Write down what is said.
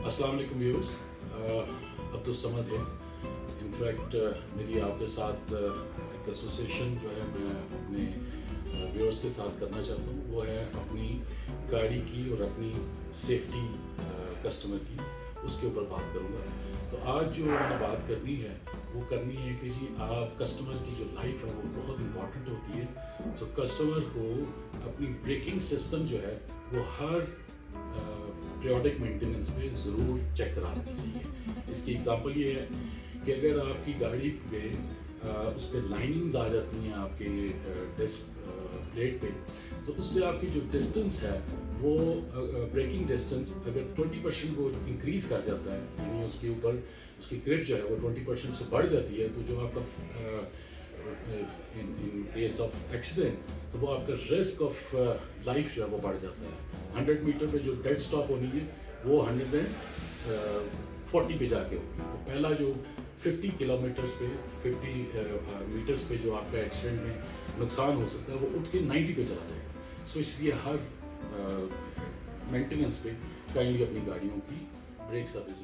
अस्सलाम वालेकुम व्यूअर्स, अब्दुल समद है। इनफैक्ट मेरी आपके साथ एक एसोसिएशन जो है मैं अपने व्यूअर्स के साथ करना चाहता हूँ, वो है अपनी गाड़ी की और अपनी सेफ्टी कस्टमर की, उसके ऊपर बात करूँगा। तो आज जो मैंने बात करनी है वो करनी है कि जी आप कस्टमर की जो लाइफ है वो बहुत इम्पॉर्टेंट होती है। तो कस्टमर को अपनी ब्रेकिंग सिस्टम जो है वो हर पीरियोडिक मेंटेनेंस पे ज़रूर चेक करा देनी चाहिए। इसकी एग्जांपल ये है कि अगर आपकी गाड़ी पे उस पर लाइनिंग्स आ जाती हैं आपके डिस्क प्लेट पे, तो उससे आपकी जो डिस्टेंस है वो ब्रेकिंग डिस्टेंस अगर 20% को इंक्रीज़ कर जाता है, यानी उसके ऊपर उसकी ग्रिप जो है वो 20% से बढ़ जाती है, तो जो आपका इन केस ऑफ एक्सीडेंट तो वो आपका रिस्क ऑफ लाइफ जो है वो बढ़ जाता है। 100 मीटर पे जो डेड स्टॉप होनी है वो 140 पे जाके होगी। तो पहला जो 50 किलोमीटर्स पे 50 मीटर्स पे जो आपका एक्सीडेंट में नुकसान हो सकता है वो उठ के 90 पे चला जाएगा। सो इसलिए हर मेंटेनेंस पे काइंडली अपनी गाड़ियों की ब्रेक सर्विस